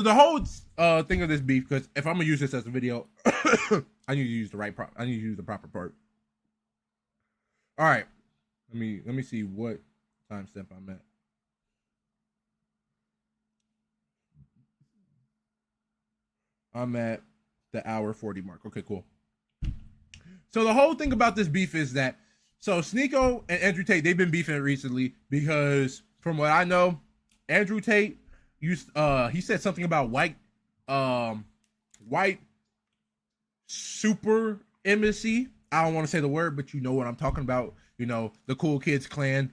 The whole thing of this beef, because if I'm gonna use this as a video, I need to use the right I need to use the proper part. All right, let me see what timestamp I'm at. I'm at the hour 40 mark. Okay, cool. So the whole thing about this beef is that Sneako and Andrew Tate, they've been beefing recently because from what I know, Andrew Tate he said something about white supremacy. I don't want to say the word, but you know what I'm talking about. You know, the cool kids clan,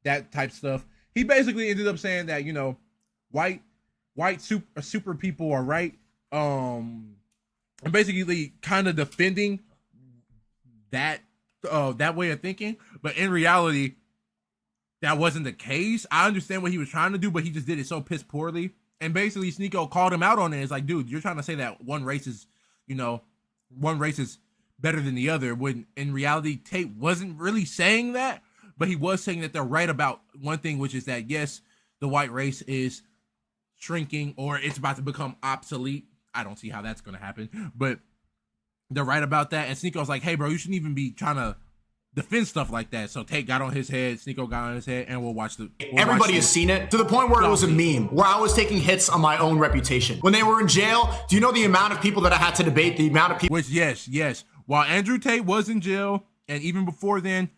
that type stuff. He basically ended up saying that, you know, white super people are right. And basically kind of defending that way of thinking, but in reality, that wasn't the case. I understand what he was trying to do, but he just did it so piss poorly. And basically, Sneako called him out on it. It's like, dude, you're trying to say that one race is better than the other, when in reality, Tate wasn't really saying that, but he was saying that they're right about one thing, which is that, yes, the white race is shrinking or it's about to become obsolete. I don't see how that's going to happen, but they're right about that. And Sneako's like, hey, bro, you shouldn't even be trying to defend stuff like that. So Tate got on his head, Sneako got on his head, and we'll watch Everybody has seen it to the point where it was a meme, where I was taking hits on my own reputation. When they were in jail, do you know the amount of people that I had to debate, the amount of people? Which, yes. While Andrew Tate was in jail, and even before then,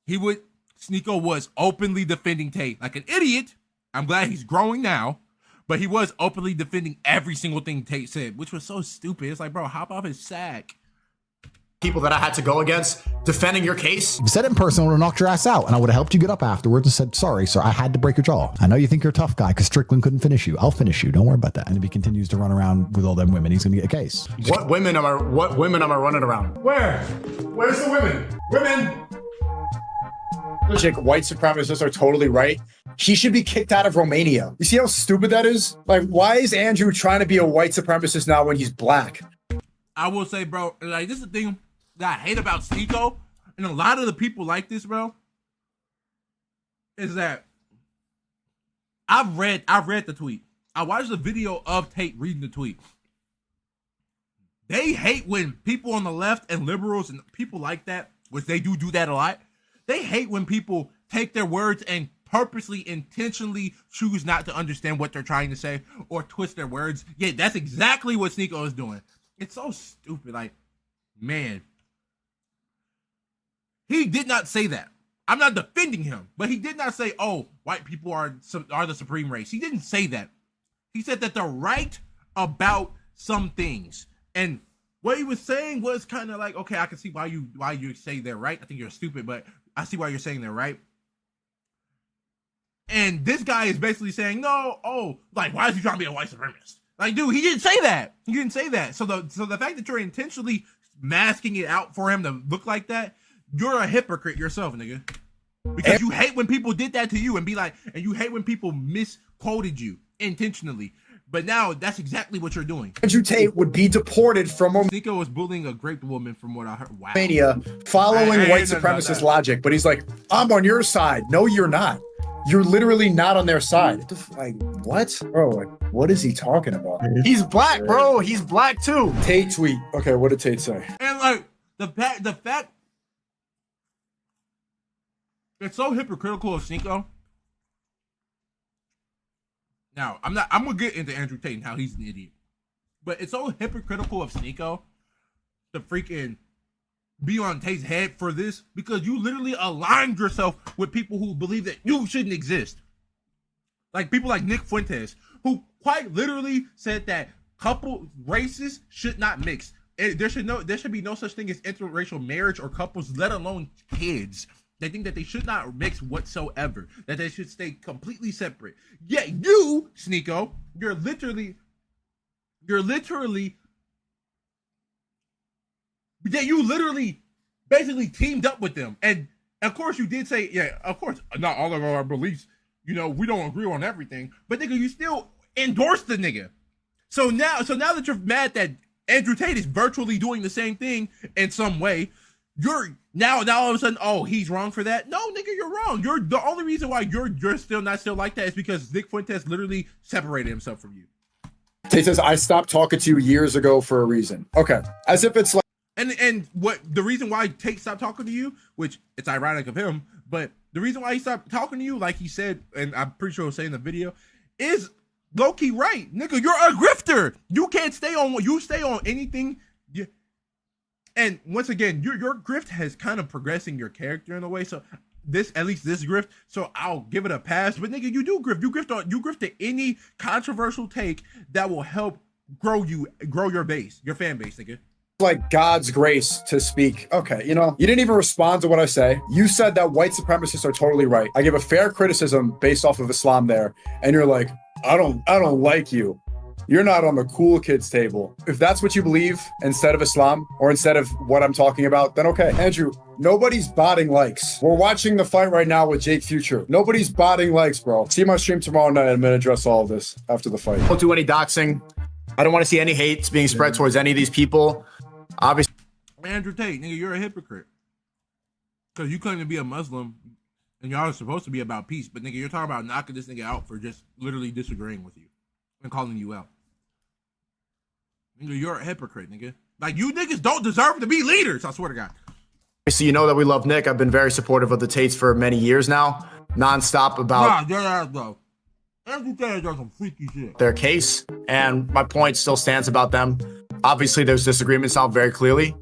Sneako was openly defending Tate like an idiot. I'm glad he's growing now. But he was openly defending every single thing Tate said, which was so stupid. It's like, bro, hop off his sack. People that I had to go against defending your case. If you said it in person, I would have knocked your ass out, and I would have helped you get up afterwards and said, sorry, sir, I had to break your jaw. I know you think you're a tough guy because Strickland couldn't finish you. I'll finish you. Don't worry about that. And if he continues to run around with all them women, he's going to get a case. What women am I running around? Where's the women? Women! White supremacists are totally right. He should be kicked out of Romania. You see how stupid that is? Like, why is Andrew trying to be a white supremacist now when he's black? I will say, bro, like, this is the thing that I hate about Sneako, and a lot of the people like this, bro, is that I've read the tweet. I watched the video of Tate reading the tweet. They hate when people on the left and liberals and people like that, which they do that a lot. They hate when people take their words and purposely, intentionally choose not to understand what they're trying to say or twist their words. Yeah, that's exactly what Sneako is doing. It's so stupid. Like, man, he did not say that. I'm not defending him, but he did not say, oh, white people are the supreme race. He didn't say that. He said that they're right about some things. And what he was saying was kind of like, okay, I can see why you say they're right. I think you're stupid, but I see why you're saying they're right. And this guy is basically saying, no, like, why is he trying to be a white supremacist? Like, dude, he didn't say that. He didn't say that. So the fact that you're intentionally masking it out for him to look like that, you're a hypocrite yourself, nigga. Because you hate when people did that to you and you hate when people misquoted you intentionally. But now that's exactly what you're doing. Andrew Tate would be deported from Sneako was bullying a great woman from what I heard. Wow. Romania, following white supremacist logic. But he's like, I'm on your side. No, you're not. You're literally not on their side. Like, what? Bro, like, what is he talking about? He's black, bro. He's black too. Tate tweet. Okay, what did Tate say? And like, the fact it's so hypocritical of Sneako. Now, I'm gonna get into Andrew Tate and how he's an idiot. But it's so hypocritical of Sneako to freaking be on Tate's head for this, because you literally aligned yourself with people who believe that you shouldn't exist. Like people like Nick Fuentes, who quite literally said that couple races should not mix. There should be no such thing as interracial marriage or couples, let alone kids. They think that they should not mix whatsoever, that they should stay completely separate. Yet you, Sneako, you're literally basically teamed up with them. And of course you did say, yeah, of course, not all of our beliefs, we don't agree on everything, but nigga, you still endorsed the nigga. So now that you're mad that Andrew Tate is virtually doing the same thing in some way, you're now all of a sudden, oh, he's wrong for that. No, nigga, you're wrong. You're the only reason why you're still not like that is because Nick Fuentes literally separated himself from you. Tate says, I stopped talking to you years ago for a reason. Okay. As if it's like. And what the reason why Tate stopped talking to you, which it's ironic of him, but the reason why he stopped talking to you, like he said, and I'm pretty sure he'll say in the video, is low-key right. Nigga, you're a grifter. You can't stay on anything. And once again, your grift has kind of progressing your character in a way. So at least this grift, so I'll give it a pass. But nigga, you do grift. You grift to any controversial take that will help grow your base, your fan base, nigga. Like God's grace to speak. Okay, you know, you didn't even respond to what I say. You said that white supremacists are totally right. I give a fair criticism based off of Islam there, and you're like, I don't like you. You're not on the cool kids table. If that's what you believe instead of Islam or instead of what I'm talking about, then okay. Andrew, nobody's botting likes. We're watching the fight right now with Jake Future. Nobody's botting likes, bro. See my stream tomorrow night. I'm gonna address all of this after the fight. Don't do any doxing. I don't want to see any hate being spread towards any of these people. Obviously, Andrew Tate, nigga, you're a hypocrite. Because you claim to be a Muslim, and y'all are supposed to be about peace, but nigga, you're talking about knocking this nigga out for just literally disagreeing with you and calling you out. Nigga, you're a hypocrite, nigga. Like, you niggas don't deserve to be leaders, I swear to God. so you know that we love Nick. I've been very supportive of the Tates for many years now, nonstop about Andrew Tate does some freaky shit. their case, and my point still stands about them. Obviously, there's disagreements out very clearly,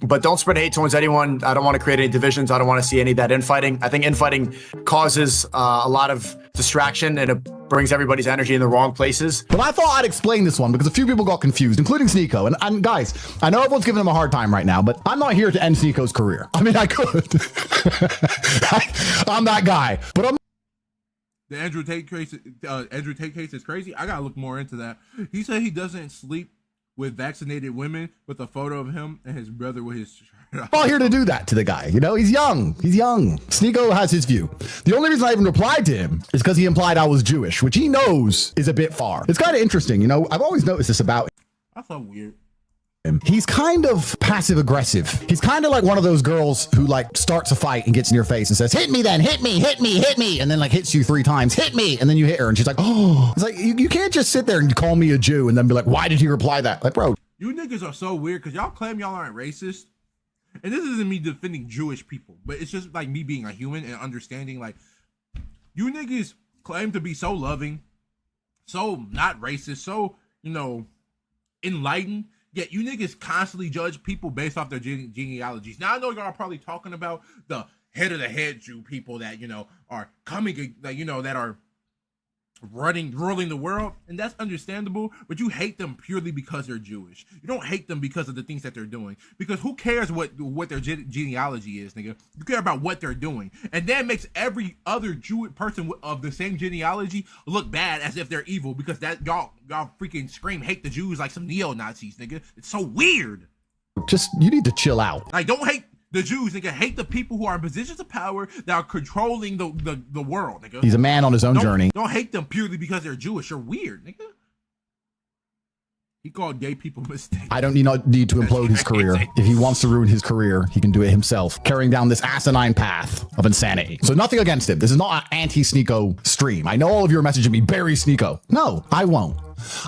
but don't spread hate towards anyone. I don't want to create any divisions. I don't want to see any of that infighting. I think infighting causes a lot of distraction, and it brings everybody's energy in the wrong places. But I thought I'd explain this one because a few people got confused, including Sneako. And guys, I know everyone's giving him a hard time right now, but I'm not here to end Sneako's career. I mean, I could. I'm that guy, but I'm. The Andrew Tate case is crazy. I gotta look more into that. He said he doesn't sleep with vaccinated women with a photo of him and his brother with his shirt off. I'm all here to do that to the guy. You know, he's young. He's young. Sneako has his view. The only reason I even replied to him is because he implied I was Jewish, which he knows is a bit far. It's kind of interesting. You know, I've always noticed this about him. That's so weird. He's kind of passive aggressive. He's kind of like one of those girls who like starts a fight and gets in your face and says, hit me then, hit me, hit me, hit me. And then like hits you 3 times, hit me. And then you hit her and she's like, oh, it's like, you can't just sit there and call me a Jew and then be like, why did he reply that? Like, bro. You niggas are so weird because y'all claim y'all aren't racist. And this isn't me defending Jewish people, but it's just like me being a human and understanding like you niggas claim to be so loving, so not racist, so, you know, enlightened. Yet you niggas constantly judge people based off their genealogies. Now I know y'all are probably talking about the head of the head Jew people that, you know, are coming, that, you know, that are ruling the world, and that's understandable, but you hate them purely because they're Jewish. You don't hate them because of the things that they're doing, because who cares what their genealogy is, nigga? You care about what they're doing, and that makes every other Jewish person of the same genealogy look bad as if they're evil, because that y'all freaking scream hate the Jews like some neo-Nazis, nigga. It's so weird. Just, you need to chill out. Like, don't hate the Jews, nigga. Hate the people who are in positions of power that are controlling the world, nigga. He's a man on his own journey. Don't hate them purely because they're Jewish. You're weird, nigga. He called gay people mistakes. I don't need to implode his career. If he wants to ruin his career, he can do it himself, carrying down this asinine path of insanity. So nothing against him. This is not an anti-Sneako stream. I know all of you are messaging me, bury Sneako. No, I won't.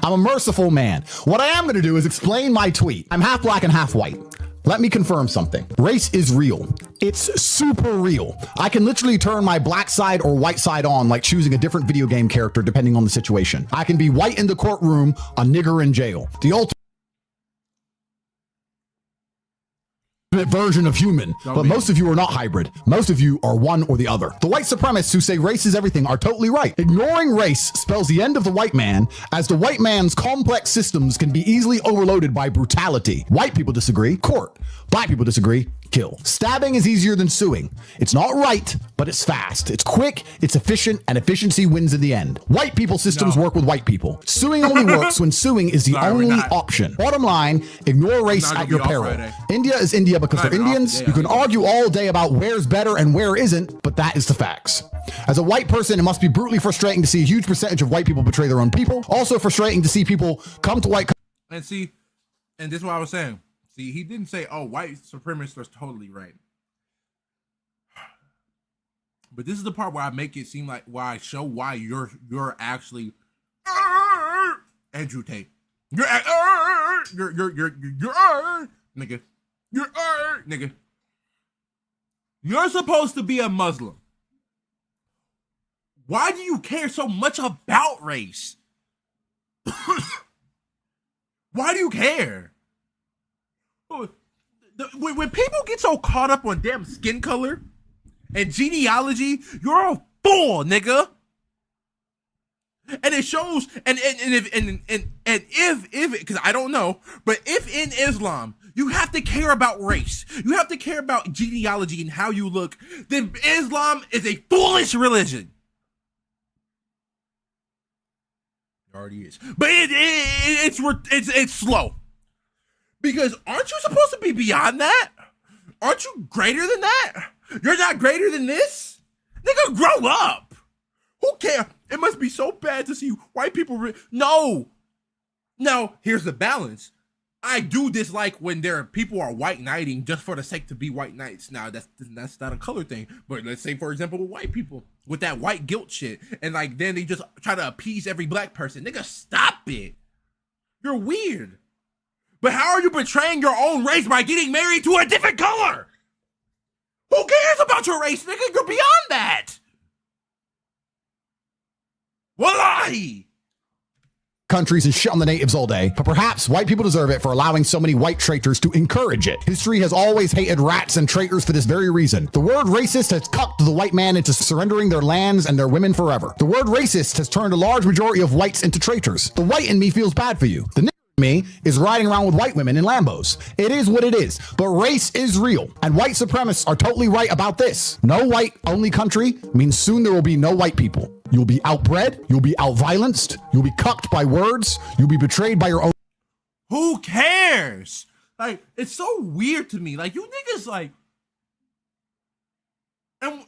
I'm a merciful man. What I am going to do is explain my tweet. I'm half black and half white. Let me confirm something. Race is real. It's super real. I can literally turn my black side or white side on like choosing a different video game character depending on the situation. I can be white in the courtroom, a nigger in jail. The ultimate version of human, but most of you are not hybrid. Most of you are one or the other. The white supremacists who say race is everything are totally right. Ignoring race spells the end of the white man, as the white man's complex systems can be easily overloaded by brutality. White people disagree, court. Black people disagree, kill. Stabbing is easier than suing. It's not right, but it's fast. It's quick, it's efficient, and efficiency wins in the end. White people systems work with white people. Suing only works when suing is the only option. Bottom line, ignore race at your peril. India is India because they're Indians. You can argue all day about where's better and where isn't, but that is the facts. As a white person, it must be brutally frustrating to see a huge percentage of white people betray their own people. Also frustrating to see people come to white. And see, and this is what I was saying. See, he didn't say, oh, white supremacists are totally right. But this is the part where I make it seem like, why I show why you're actually Andrew Tate. Nigga. Nigga. You're supposed to be a Muslim. Why do you care so much about race? Why do you care? When people get so caught up on damn skin color and genealogy, you're a fool, nigga. And it shows, and if because I don't know, but if in Islam you have to care about race, you have to care about genealogy and how you look, then Islam is a foolish religion. It already is, but it's slow. Because aren't you supposed to be beyond that? Aren't you greater than that? You're not greater than this? Nigga, grow up. Who cares? It must be so bad to see white people. No. Now, here's the balance. I do dislike when people are white knighting just for the sake to be white knights. Now, that's not a color thing. But let's say, for example, with white people, with that white guilt shit. And like, then they just try to appease every black person. Nigga, stop it. You're weird. But how are you betraying your own race by getting married to a different color? Who cares about your race, nigga? You're beyond that. Wallahi. Countries and shit on the natives all day, but perhaps white people deserve it for allowing so many white traitors to encourage it. History has always hated rats and traitors for this very reason. The word racist has cucked the white man into surrendering their lands and their women forever. The word racist has turned a large majority of whites into traitors. The white in me feels bad for you. The me is riding around with white women in Lambos. It is what it is, but race is real, and white supremacists are totally right about this. No white only country means soon there will be no white people. You'll be outbred, you'll be outviolenced, you'll be cucked by words, you'll be betrayed by your own. Who cares? Like, it's so weird to me. Like, you niggas like, and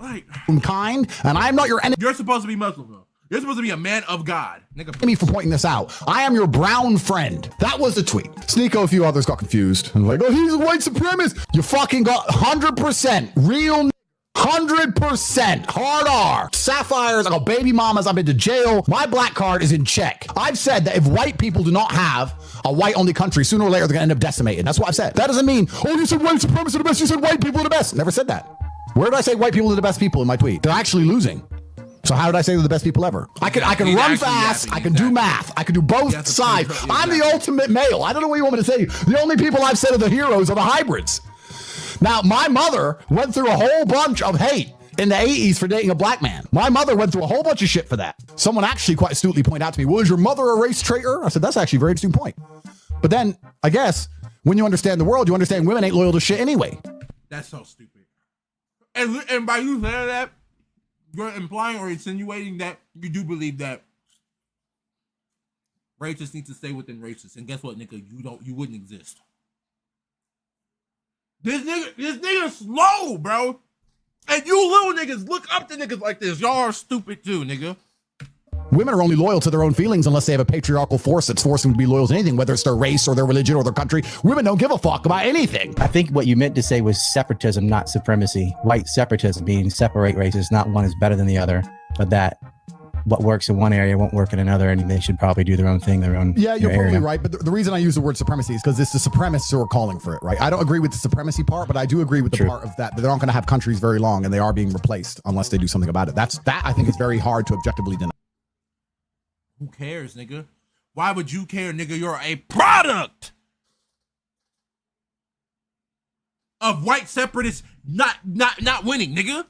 like, kind, and I'm not your enemy. You're supposed to be Muslim though. You're supposed to be a man of God. Nigga. Me for pointing this out. I am your brown friend. That was the tweet. Sneako, a few others got confused and like, oh, he's a white supremacist. You fucking got 100% real 100% hard R. Sapphires, I got baby mamas, I've been to jail. My black card is in check. I've said that if white people do not have a white only country, sooner or later they're gonna end up decimated. That's what I've said. That doesn't mean, oh, you said white supremacists are the best, you said white people are the best. Never said that. Where did I say white people are the best people in my tweet? They're actually losing. So how did I say they're the best people ever? I can run fast. I can do math. I can do both sides. I'm the ultimate male. I don't know what you want me to say. The only people I've said are the heroes are the hybrids. Now, my mother went through a whole bunch of hate in the 80s for dating a black man. My mother went through a whole bunch of shit for that. Someone actually quite astutely pointed out to me, well, is your mother a race traitor? I said, that's actually a very interesting point. But then, I guess, when you understand the world, you understand women ain't loyal to shit anyway. That's so stupid. And by you saying that, you're implying or insinuating that you do believe that racists need to stay within races. And guess what, nigga? You wouldn't exist. This nigga slow, bro. And you little niggas look up to niggas like this. Y'all are stupid too, nigga. Women are only loyal to their own feelings unless they have a patriarchal force that's forcing them to be loyal to anything, whether it's their race or their religion or their country. Women don't give a fuck about anything. I think what you meant to say was separatism, not supremacy. White separatism, being separate races, not one is better than the other, but that what works in one area won't work in another, and they should probably do their own thing, their own. Yeah, you're probably right. But the reason I use the word supremacy is because it's the supremacists who are calling for it, right? I don't agree with the supremacy part, but I do agree with the part of that they're not going to have countries very long, and they are being replaced unless they do something about it. That I think is very hard to objectively deny. Who cares, nigga? Why would you care, nigga? You're a product of white separatists not winning, nigga.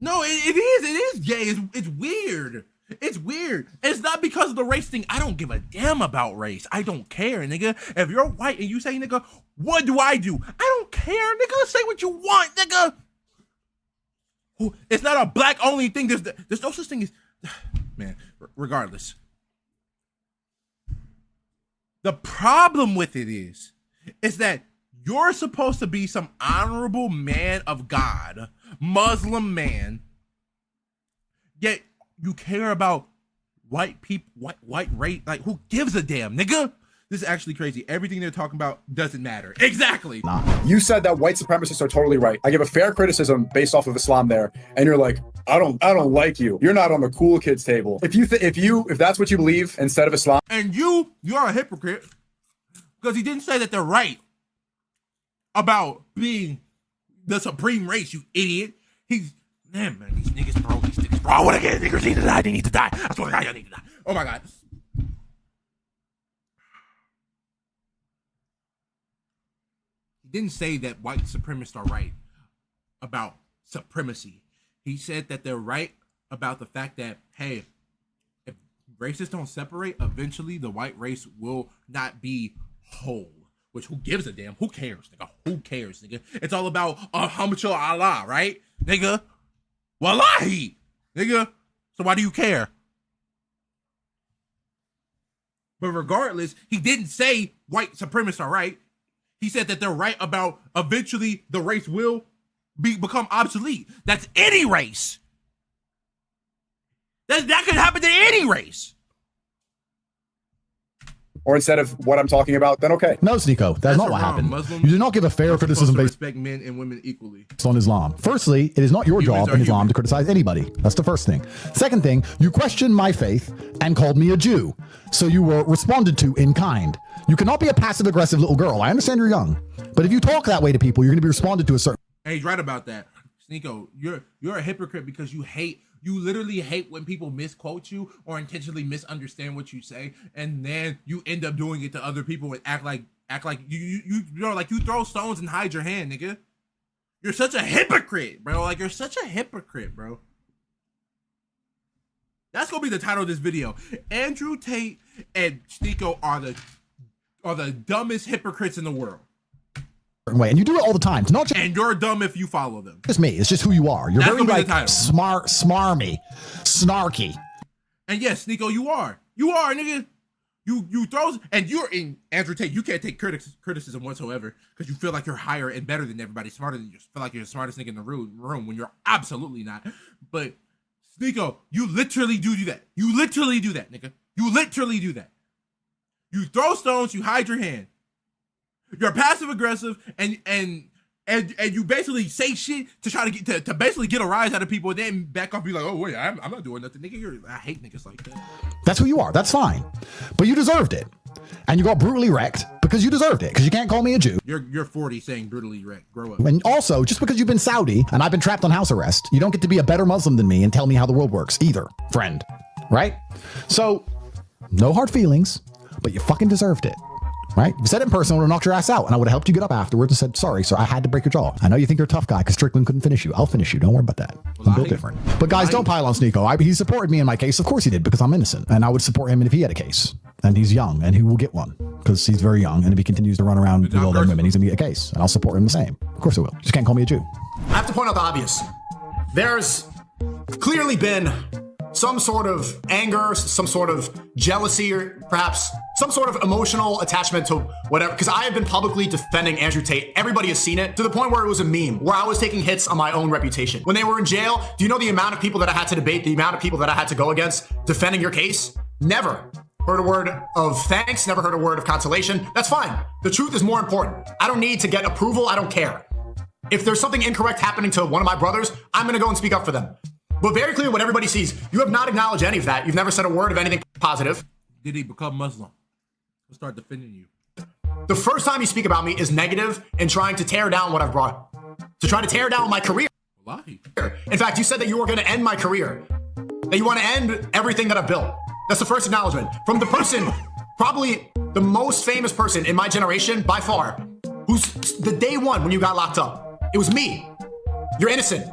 No, it is gay. It's weird. It's weird. It's not because of the race thing. I don't give a damn about race. I don't care, nigga. If you're white and you say, nigga, what do? I don't care, nigga. Say what you want, nigga. It's not a black only thing. There's no such thing as, man, regardless. The problem with it is that you're supposed to be some honorable man of God, Muslim man, yet you care about white people, white race. Like, who gives a damn, nigga? This is actually crazy. Everything they're talking about doesn't matter. Exactly. You said that white supremacists are totally right. I give a fair criticism based off of Islam there, and you're like, I don't like you. You're not on the cool kids table. If that's what you believe instead of Islam, and you're a hypocrite because he didn't say that they're right about being the supreme race. You idiot. He's man. These niggas, bro. I want to get niggas need to die. They need to die. I swear to God, y'all need to die. Oh my God. Didn't say that white supremacists are right about supremacy. He said that they're right about the fact that, hey, if races don't separate, eventually the white race will not be whole. Which, who gives a damn? Who cares, nigga? Who cares, nigga? It's all about Hamachal Allah, right? Nigga. Wallahi, nigga. So why do you care? But regardless, he didn't say white supremacists are right. He said that they're right about eventually the race will become obsolete. That's any race. That could happen to any race. or instead of what I'm talking about, then okay. No, Sneako, that's not what happened. Muslims you did not give a fair criticism based respect men and women equally on Islam. Firstly, it is not your job in Islam to criticize anybody. That's the first thing. Second thing, you questioned my faith and called me a Jew. So you were responded to in kind. You cannot be a passive-aggressive little girl. I understand you're young. But if you talk that way to people, you're going to be responded to a certain... Hey, he's right about that. Sneako, you're a hypocrite because you literally hate when people misquote you or intentionally misunderstand what you say, and then you end up doing it to other people and act like you know, like you throw stones and hide your hand, nigga. You're such a hypocrite, bro. Like, you're such a hypocrite, bro. That's gonna be the title of this video. Andrew Tate and Sneako are the dumbest hypocrites in the world. way, and you do it all the time. It's not just, and you're dumb if you follow them. It's me. It's just who you are. You're That's very like smart, smarmy, snarky. And yes, Sneako, you are, nigga. You throws, and you're in Andrew Tate. You can't take criticism whatsoever because you feel like you're higher and better than everybody, smarter than you. Feel like you're the smartest nigga in the room when you're absolutely not. But Sneako, you literally do that. You literally do that, nigga. You literally do that. You throw stones. You hide your hand. You're passive aggressive, and you basically say shit to try to get to basically get a rise out of people, and then back off, be like, oh wait, I'm not doing nothing, nigga. I hate niggas like that. That's who you are. That's fine, but you deserved it, and you got brutally wrecked because you deserved it. Because you can't call me a Jew. You're 40 saying brutally wrecked. Grow up. And also, just because you've been Saudi and I've been trapped on house arrest, you don't get to be a better Muslim than me and tell me how the world works either, friend. Right? So, no hard feelings, but you fucking deserved it. Right? If you said it in person, I would have knocked your ass out, and I would have helped you get up afterwards and said, sorry, sir, I had to break your jaw. I know you think you're a tough guy because Strickland couldn't finish you. I'll finish you. Don't worry about that. I'm built different. But guys, don't pile on Sneako. He supported me in my case. Of course he did, because I'm innocent. And I would support him if he had a case. And he's young, and he will get one because he's very young. And if he continues to run around with all them women, he's going to get a case. And I'll support him the same. Of course I will. Just can't call me a Jew. I have to point out the obvious. There's clearly been some sort of anger, some sort of jealousy, or perhaps some sort of emotional attachment to whatever, because I have been publicly defending Andrew Tate. Everybody has seen it, to the point where it was a meme, where I was taking hits on my own reputation. When they were in jail, do you know the amount of people that I had to debate, the amount of people that I had to go against defending your case? Never heard a word of thanks, never heard a word of consolation. That's fine. The truth is more important. I don't need to get approval. I don't care. If there's something incorrect happening to one of my brothers, I'm going to go and speak up for them. But very clearly, what everybody sees, you have not acknowledged any of that. You've never said a word of anything positive. Did he become Muslim? We'll start defending you. The first time you speak about me is negative and trying to tear down what I've brought. To try to tear down my career. Why? In fact, you said that you were going to end my career. That you want to end everything that I've built. That's the first acknowledgement. From the person, probably the most famous person in my generation, by far, who's the day one when you got locked up. It was me. You're innocent.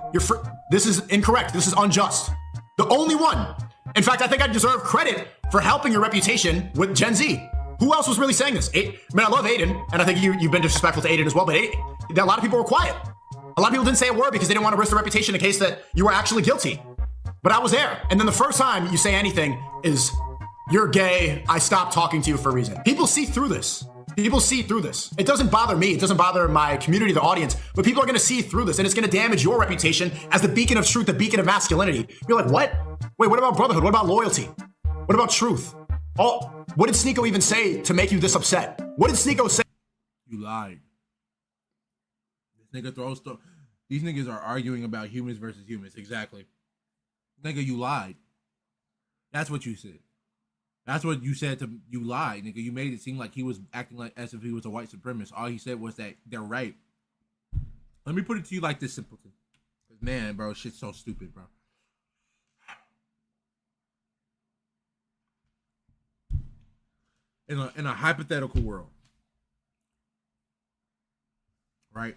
This is incorrect. This is unjust. The only one. In fact, I think I deserve credit for helping your reputation with Gen Z. Who else was really saying this? I love Aiden, and I think you've been disrespectful to Aiden as well, but a lot of people were quiet. A lot of people didn't say a word because they didn't want to risk their reputation in case that you were actually guilty. But I was there. And then the first time you say anything is, you're gay, I stopped talking to you for a reason. People see through this. People see through this. It doesn't bother me. It doesn't bother my community, the audience, but people are going to see through this, and it's going to damage your reputation as the beacon of truth, the beacon of masculinity. You're like, what? Wait, what about brotherhood? What about loyalty? What about truth? What did Sneako even say to make you this upset? What did Sneako say? You lied. This nigga throws stuff. These niggas are arguing about humans versus humans. Exactly. Nigga, you lied. That's what you said. That's what you said to you lied, nigga. You made it seem like he was acting like as if he was a white supremacist. All he said was that they're right. Let me put it to you like this, simpleton. Man, bro, shit's so stupid, bro. In a hypothetical world, right?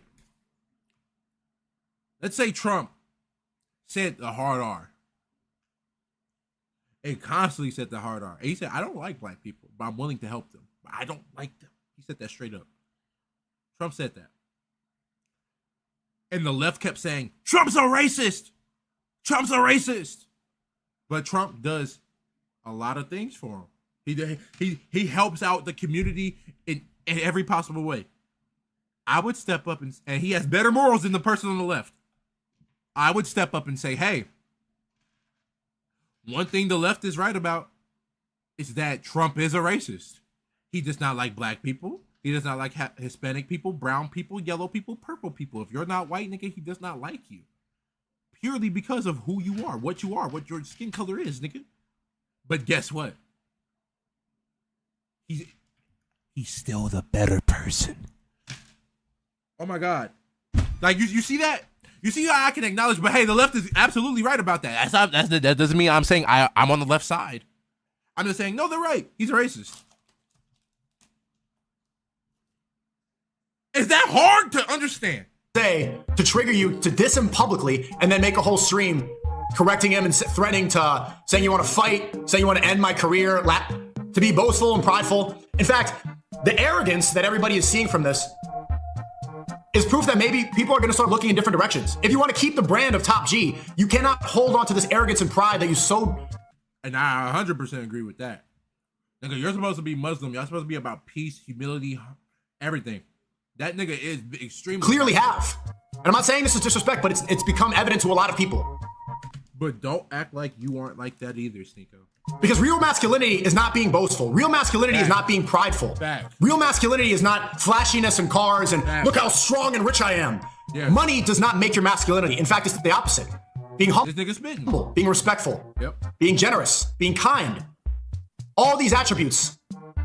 Let's say Trump said the hard R. And constantly said the hard R. And he said, I don't like black people, but I'm willing to help them. But I don't like them. He said that straight up. Trump said that. And the left kept saying, Trump's a racist. Trump's a racist. But Trump does a lot of things for him. He helps out the community in every possible way. I would step up and he has better morals than the person on the left. I would step up and say, hey, one thing the left is right about is that Trump is a racist. He does not like black people. He does not like Hispanic people, brown people, yellow people, purple people. If you're not white, nigga, he does not like you. Purely because of who you are, what your skin color is, nigga. But guess what? He's still the better person. Oh my God. Like, you see that? You see how I can acknowledge, but hey, the left is absolutely right about that. That doesn't mean I'm saying I'm on the left side. I'm just saying, no, they're right. He's a racist. Is that hard to understand? Say to trigger you to diss him publicly and then make a whole stream correcting him and threatening to saying you want to fight, saying you want to end my career, to be boastful and prideful. In fact, the arrogance that everybody is seeing from this is proof that maybe people are going to start looking in different directions. If you want to keep the brand of Top G, you cannot hold on to this arrogance and pride that you so. And I 100% agree with that. Nigga, you're supposed to be Muslim. You're supposed to be about peace, humility, everything. That nigga is extremely clearly have. And I'm not saying this is disrespect, but it's become evident to a lot of people. But don't act like you aren't like that either, Sneako. Because real masculinity is not being boastful. Real masculinity is not being prideful. Fact. Real masculinity is not flashiness and cars and Fact. look how strong and rich I am. Yes. Money does not make your masculinity. In fact, it's the opposite. Being This nigga spitting. humble, being respectful, Yep. being generous, being kind. All these attributes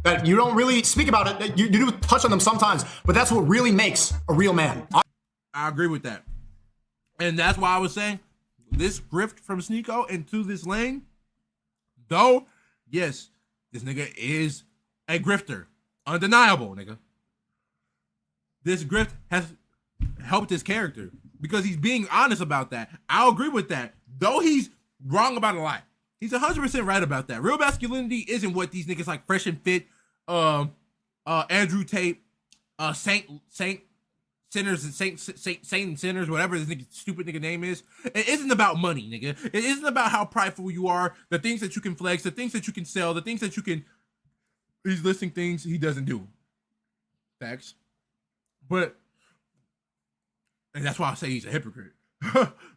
that you don't really speak about it, that you do touch on them sometimes, but that's what really makes a real man. I agree with that. And that's why I was saying this grift from Sneako into this lane, though, yes, this nigga is a grifter. Undeniable, nigga. This grift has helped his character because he's being honest about that. I'll agree with that. Though he's wrong about a lot. He's 100% right about that. Real masculinity isn't what these niggas like Fresh and Fit, Andrew Tate, Saint Sinners and Saint and Sinners, whatever this nigga stupid nigga name is. It isn't about money, nigga. It isn't about how prideful you are, the things that you can flex, the things that you can sell, the things that you can. He's listing things he doesn't do. Facts. But, and that's why I say he's a hypocrite.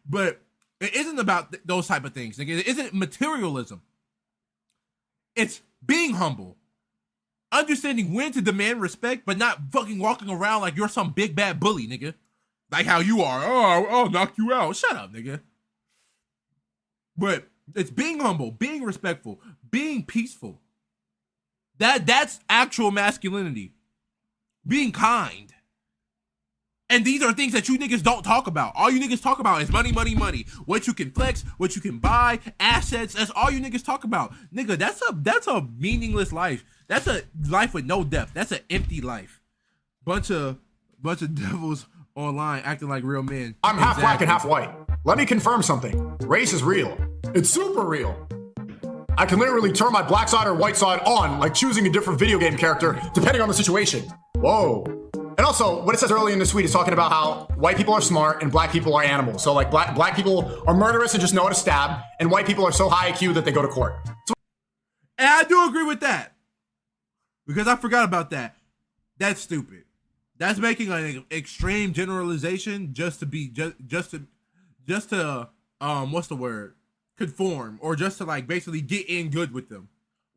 But it isn't about those type of things, nigga. It isn't materialism. It's being humble. Understanding when to demand respect, but not fucking walking around like you're some big bad bully, nigga. Like how you are. Oh, I'll knock you out. Shut up, nigga. But it's being humble, being respectful, being peaceful. That's actual masculinity. Being kind. And these are things that you niggas don't talk about. All you niggas talk about is money, money, money. What you can flex, what you can buy, assets. That's all you niggas talk about. Nigga, that's a meaningless life. That's a life with no depth. That's an empty life. Bunch of devils online acting like real men. I'm half black and half white. Let me confirm something. Race is real. It's super real. I can literally turn my black side or white side on, like choosing a different video game character, depending on the situation. Whoa. And also, what it says earlier in this tweet is talking about how white people are smart and black people are animals. So like black people are murderous and just know how to stab, and white people are so high IQ that they go to court. And I do agree with that. Because I forgot about that. That's stupid. That's making an extreme generalization just to what's the word? Conform, or just to like basically get in good with them.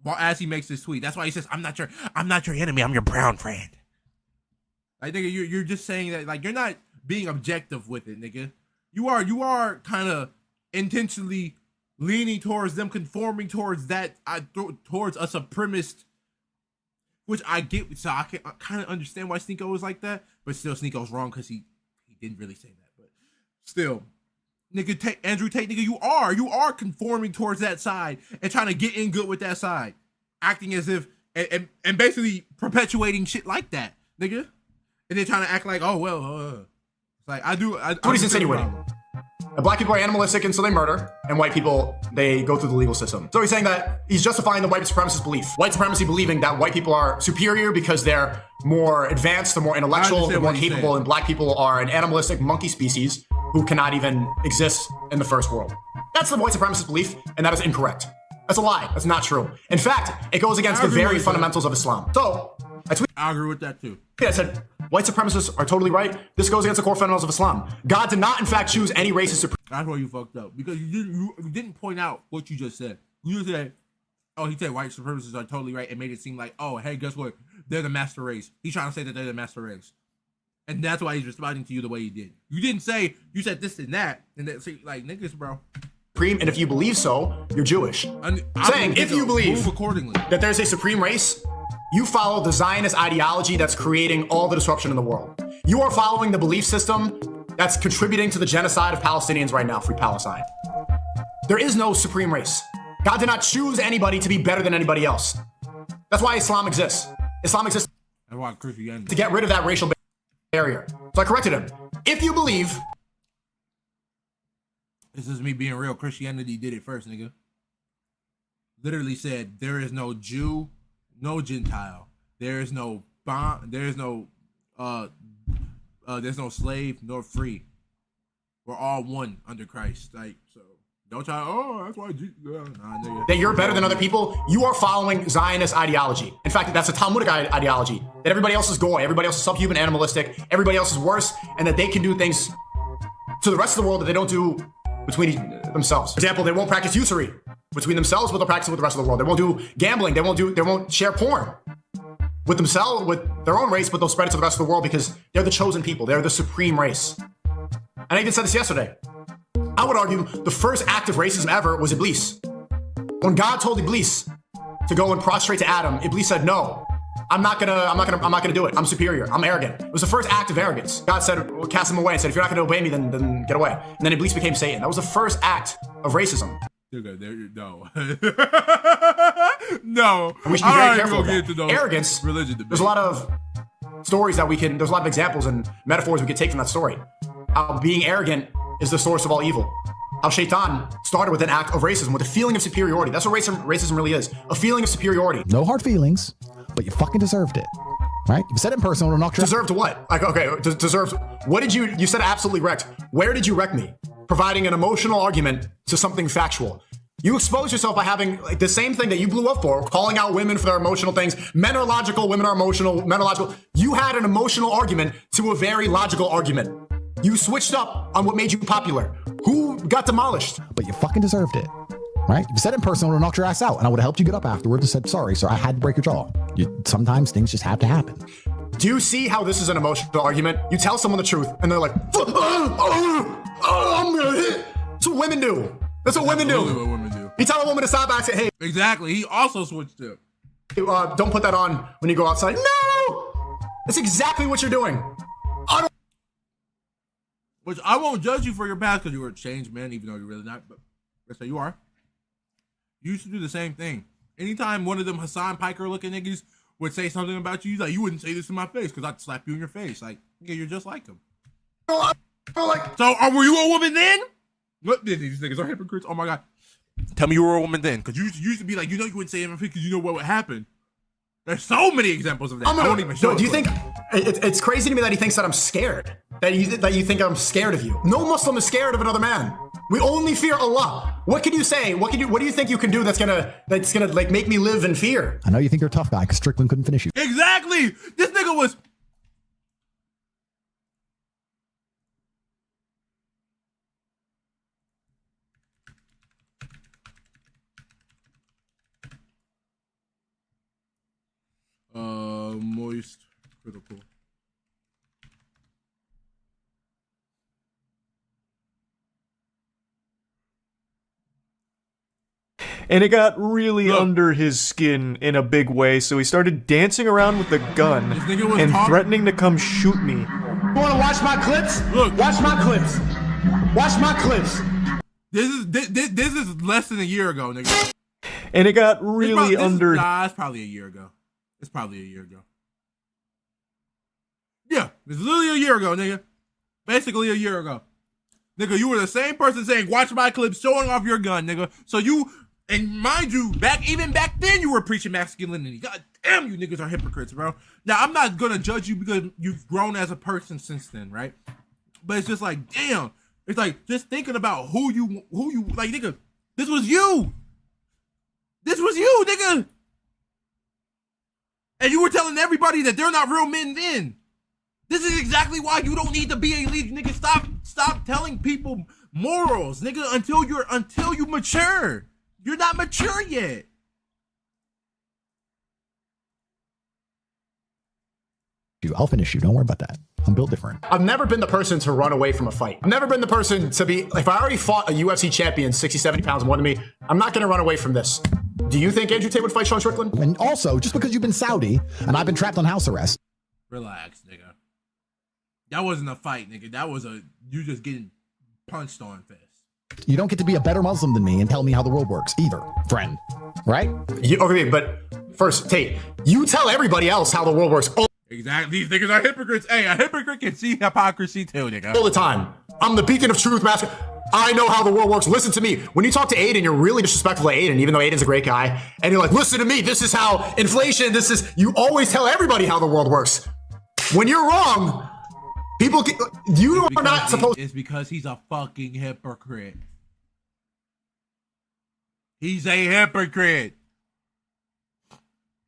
Well, as he makes this tweet, that's why he says, I'm not your enemy, I'm your brown friend. Like, nigga, you're just saying that, like, you're not being objective with it, nigga. You are kind of intentionally leaning towards them, conforming towards that, towards a supremacist, which I get. So I kind of understand why Sneako was like that, but still, Sneako's wrong because he didn't really say that. But still, nigga, Andrew Tate, nigga, you are conforming towards that side and trying to get in good with that side, acting as if and basically perpetuating shit like that, nigga, and then trying to act like, oh well, it's like I do. That's what he's insinuating. Black people are animalistic and so they murder, and white people, they go through the legal system. So he's saying that he's justifying the white supremacist belief. White supremacy believing that white people are superior because they're more advanced, they're more intellectual, they're more capable, and black people are an animalistic monkey species who cannot even exist in the first world. That's the white supremacist belief, and that is incorrect. That's a lie. That's not true. In fact, it goes against the very fundamentals of Islam. So, I agree with that too. I said, white supremacists are totally right. This goes against the core fundamentals of Islam. God did not, in fact, choose any racist supremacy. That's where you fucked up, because you didn't point out what you just said. You just said, oh, he said white supremacists are totally right, and made it seem like, oh, hey, guess what? They're the master race. He's trying to say that they're the master race. And that's why he's responding to you the way he did. You didn't say, you said this and that, and that, like, niggas, bro. And if you believe so, you're Jewish. I'm saying, if you believe that there's a supreme race, you follow the Zionist ideology that's creating all the disruption in the world. You are following the belief system that's contributing to the genocide of Palestinians right now, free Palestine. There is no supreme race. God did not choose anybody to be better than anybody else. That's why Islam exists. Islam exists to get rid of that racial barrier. So I corrected him. If you believe... This is me being real. Christianity did it first, nigga. Literally said, there is no Jew, no Gentile. There is no bond. There is no there's no slave nor free. We're all one under Christ. Like, so don't try. Oh, that's why. Nah, that you're better than other people. You are following Zionist ideology. In fact, that's a Talmudic ideology. That everybody else is goy, everybody else is subhuman, animalistic, everybody else is worse, and that they can do things to the rest of the world that they don't do between themselves. For example, they won't practice usury between themselves, but they'll practice it with the rest of the world. They won't do gambling. They won't share porn with themselves, with their own race, but they'll spread it to the rest of the world because they're the chosen people. They're the supreme race. And I even said this yesterday. I would argue the first act of racism ever was Iblis. When God told Iblis to go and prostrate to Adam, Iblis said, no, I'm not gonna do it. I'm superior. I'm arrogant. It was the first act of arrogance. God said, cast him away and said, if you're not gonna obey me, then get away. And then Iblis became Satan. That was the first act of racism. No. No. And we should be very careful of that. Arrogance, there's a lot of stories that there's a lot of examples and metaphors we could take from that story. How being arrogant is the source of all evil. How Shaitan started with an act of racism, with a feeling of superiority. That's what racism really is. A feeling of superiority. No hard feelings, but you fucking deserved it. Right? If you said it in person, it'll knock you out. Deserved what? Like, okay, deserved. What did you said absolutely wrecked. Where did you wreck me? Providing an emotional argument to something factual. You expose yourself by having like the same thing that you blew up for, calling out women for their emotional things. Men are logical, women are emotional, men are logical. You had an emotional argument to a very logical argument. You switched up on what made you popular. Who got demolished? But you fucking deserved it. Right? If you said it in person, it would have knocked your ass out, and I would have helped you get up afterwards and said, sorry, sir, I had to break your jaw. Sometimes things just have to happen. Do you see how this is an emotional argument? You tell someone the truth, and they're like, I'm gonna hit. That's what women do. That's what women do. What women do. You tell a woman to stop acting, hey. Exactly. He also switched it. Don't put that on when you go outside. No! That's exactly what you're doing. Which I won't judge you for your past because you were a changed man, even though you're really not. But that's how you are. You used to do the same thing. Anytime one of them Hassan Piker looking niggas would say something about you, he's like, you wouldn't say this in my face because I'd slap you in your face. Like, yeah, you're just like him. So, were you a woman then? What? These niggas are hypocrites. Oh my God. Tell me you were a woman then. Because you used to be like, you know, you wouldn't say it in my face because you know what would happen. There's so many examples of that. I won't even show do you think it's crazy to me that he thinks that I'm scared? That you think I'm scared of you? No Muslim is scared of another man. We only fear Allah. What can you say? What do you think you can do that's gonna like make me live in fear? I know you think you're a tough guy because Strickland couldn't finish you. Exactly. This nigga was. waste critical. And it got really Look. under his skin in a big way, so he started dancing around with the gun This nigga was and talking- threatening to come shoot me. You want to watch my clips? Look. Watch my clips. Watch my clips. This is less than a year ago, nigga. And it got It's really under. Nah, it's probably a year ago. It's probably a year ago. Yeah, it's literally a year ago, nigga. Basically a year ago. Nigga, you were the same person saying, watch my clips, showing off your gun, nigga. So you, and mind you, even back then you were preaching masculinity. God damn, you niggas are hypocrites, bro. Now, I'm not gonna judge you because you've grown as a person since then, right? But it's just like, damn. It's like, just thinking about who you, like, nigga, this was you. This was you, nigga. And you were telling everybody that they're not real men then. This is exactly why you don't need to be a leader, nigga. Stop telling people morals, nigga, until you mature. You're not mature yet. I'll finish you. Don't worry about that. I'm built different. I've never been the person to run away from a fight. I've never been the person to be, if I already fought a UFC champion 60, 70 pounds more than me, I'm not going to run away from this. Do you think Andrew Tate would fight Sean Strickland? And also, just because you've been Saudi and I've been trapped on house arrest. Relax, nigga. That wasn't a fight, nigga. That was you just getting punched on fist. You don't get to be a better Muslim than me and tell me how the world works either, friend. Right? Okay, but first, Tate, you tell everybody else how the world works Exactly. These niggas are hypocrites. Hey, a hypocrite can see hypocrisy too, nigga. all the time. I'm the beacon of truth, master. I know how the world works. Listen to me. When you talk to Aiden, you're really disrespectful to Aiden, even though Aiden's a great guy. And you're like, listen to me. This is how inflation, you always tell everybody how the world works. When you're wrong, you are not supposed It's because he's a fucking hypocrite. He's a hypocrite.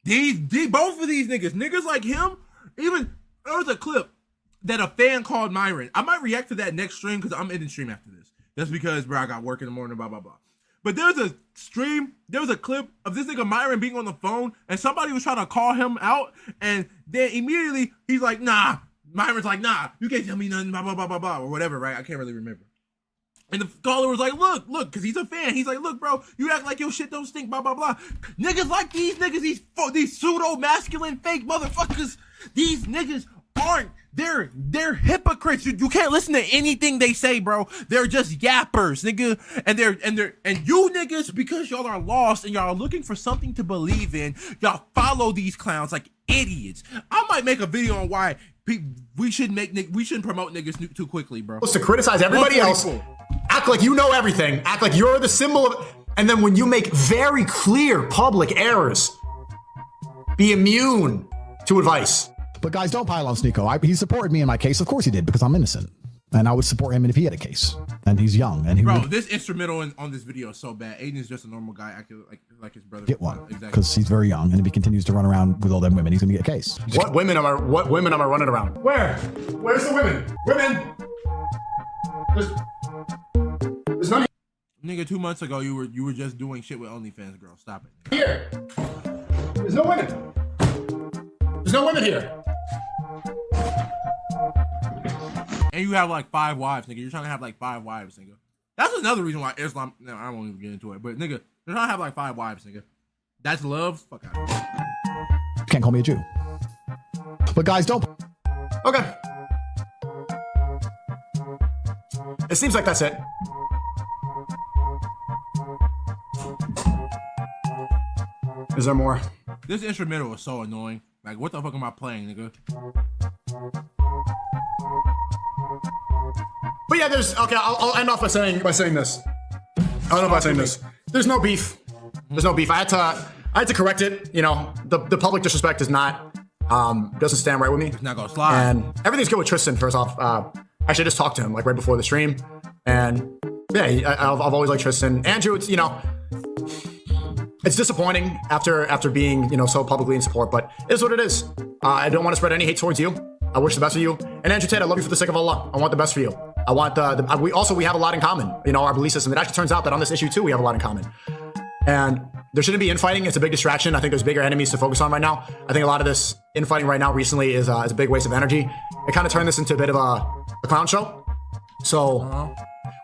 Both of these niggas like him, even there was a clip that a fan called Myron. I might react to that next stream because I'm in the stream after this. Just because, bro, I got work in the morning, blah, blah, blah. But there was a clip of this nigga Myron being on the phone and somebody was trying to call him out. And then immediately he's like, nah. Myron's like, nah, you can't tell me nothing, blah, blah, blah, blah, blah, or whatever, right? I can't really remember. And the caller was like, look, because he's a fan. He's like, look, bro, you act like your shit don't stink, blah, blah, blah. Niggas like these niggas, these pseudo-masculine fake motherfuckers, these niggas aren't, they're hypocrites. You can't listen to anything they say, bro. They're just yappers, nigga. And you niggas, because y'all are lost and y'all are looking for something to believe in, y'all follow these clowns like idiots. I might make a video on why we shouldn't promote niggas too quickly, bro. to criticize everybody else, act like you know everything, act like you're the symbol of, and then when you make very clear public errors, be immune to advice. But guys, don't pile on Sneako. He supported me in my case. Of course he did, because I'm innocent. And I would support him if he had a case. And he's young. And he Bro, would this instrumental on this video is so bad. Aiden is just a normal guy acting like his brother. get one. Exactly. Because he's very young. And if he continues to run around with all them women, he's going to get a case. What women am I running around? Where's the women? Women! There's none Nigga, 2 months ago you were just doing shit with OnlyFans girls. Stop it. here. There's no women. There's no women here. And you have like 5 wives, nigga. You're trying to have like 5 wives, nigga. That's another reason why Islam. No, I won't even get into it. But nigga, you're trying to have like 5 wives, nigga. That's love. Fuck out. You can't call me a Jew. But guys, don't. Okay. It seems like that's it. Is there more? This instrumental is so annoying. Like, what the fuck am I playing, nigga? But yeah, I'll end off by saying this. I'll end off by saying this. There's no beef. There's no beef. I had to correct it. You know, the public disrespect is not doesn't stand right with me. It's not gonna slide. And everything's good with Tristan. First off, actually I just talked to him like right before the stream, and yeah, I've always liked Tristan. Andrew, it's it's disappointing after being so publicly in support, but it is what it is. I don't want to spread any hate towards you. I wish the best for you. And Andrew Tate, I love you for the sake of Allah. I want the best for you. I want we have a lot in common. Our belief system. It actually turns out that on this issue too, we have a lot in common. And there shouldn't be infighting. It's a big distraction. I think there's bigger enemies to focus on right now. I think a lot of this infighting right now recently is a big waste of energy. It kind of turned this into a bit of a clown show. So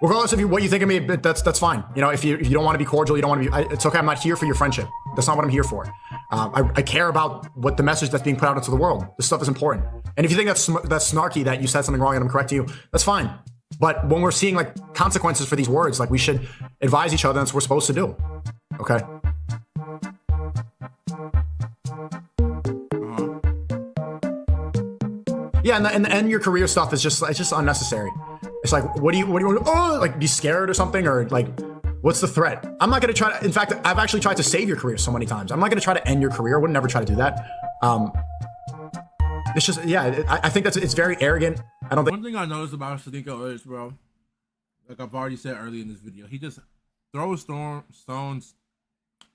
regardless of what you think of me, that's fine. You know, if you don't want to be cordial, you don't want to be, it's okay. I'm not here for your friendship. That's not what I'm here for. I care about what the message that's being put out into the world. This stuff is important. And if you think that's snarky, that you said something wrong and I'm correcting you, that's fine. But when we're seeing like consequences for these words, like we should advise each other. That's what we're supposed to do. Okay. Yeah, and the end your career stuff is just unnecessary. It's like, what do you like be scared or something, or like what's the threat? I'm not gonna try to, in fact, I've actually tried to save your career so many times. I'm not gonna try to end your career. I would never try to do that. It's just, yeah, I think it's very arrogant. I don't think. One thing I noticed about Sneako is, bro, like I've already said earlier in this video, he just throws stones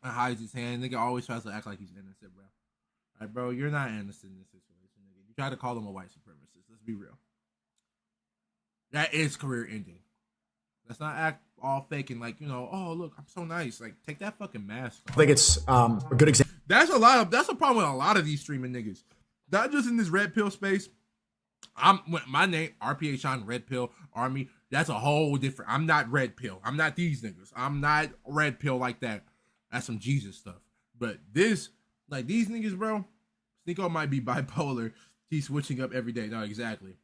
and hides his hand. Nigga always tries to act like he's innocent, bro. Like, bro, you're not innocent in this situation, nigga. You try to call him a white supremacist. Let's be real. That is career ending. Let's not act all fake and like, you know, oh look, I'm so nice. Like, take that fucking mask off. I think it's a good example. That's a problem with a lot of these streaming niggas. Not just in this red pill space. My name, rpa.shawn, red pill army. That's a whole different. I'm not red pill. I'm not these niggas. I'm not red pill like that. That's some Jesus stuff. But this, like these niggas, bro, Sneako might be bipolar. He's switching up every day. No, exactly.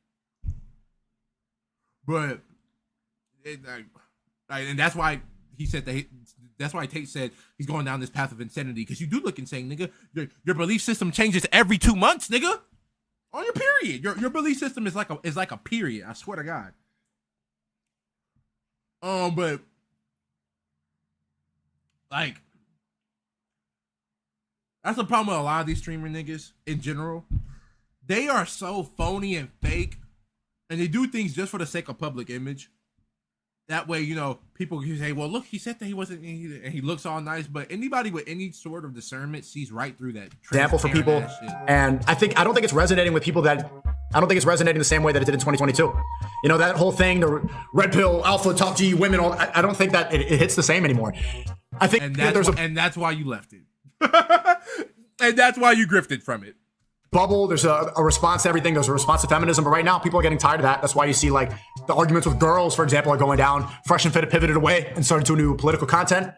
But and that's why he said that. That's why Tate said he's going down this path of insanity, because you do look insane, nigga. Your belief system changes every 2 months, nigga. On your period, your belief system is like a period. I swear to God. But like that's the problem with a lot of these streamer niggas in general. They are so phony and fake, and they do things just for the sake of public image. That way, you know, people can say, well, look, he said that he wasn't, and he looks all nice, but anybody with any sort of discernment sees right through that. Example for people. And I don't think it's resonating with people I don't think it's resonating the same way that it did in 2022. You know, that whole thing, the red pill, alpha, top G, women, I don't think that it hits the same anymore. I think and that's why you left it. And that's why you grifted from it. Bubble, there's a response to everything. There's a response to feminism, but right now people are getting tired of that. That's why you see like the arguments with girls, for example, are going down. Fresh and Fit have pivoted away and started to do new political content.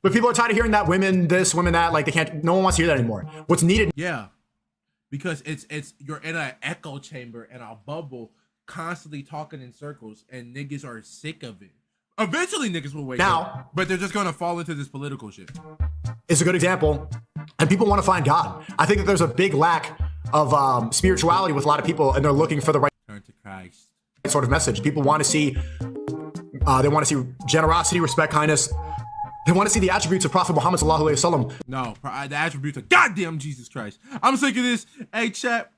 But people are tired of hearing that women this, women that. Like no one wants to hear that anymore. What's needed? Yeah, because it's you're in an echo chamber and a bubble, constantly talking in circles, and niggas are sick of it. Eventually, niggas will wake up, but they're just gonna fall into this political shit. It's a good example, and people want to find God. I think that there's a big lack of spirituality with a lot of people, and they're looking for the right turn to Christ sort of message. People want to see, they want to see generosity, respect, kindness. They want to see the attributes of Prophet Muhammad sallallahu alaihi wasallam. No, the attributes of goddamn Jesus Christ. I'm sick of this. Hey, chat.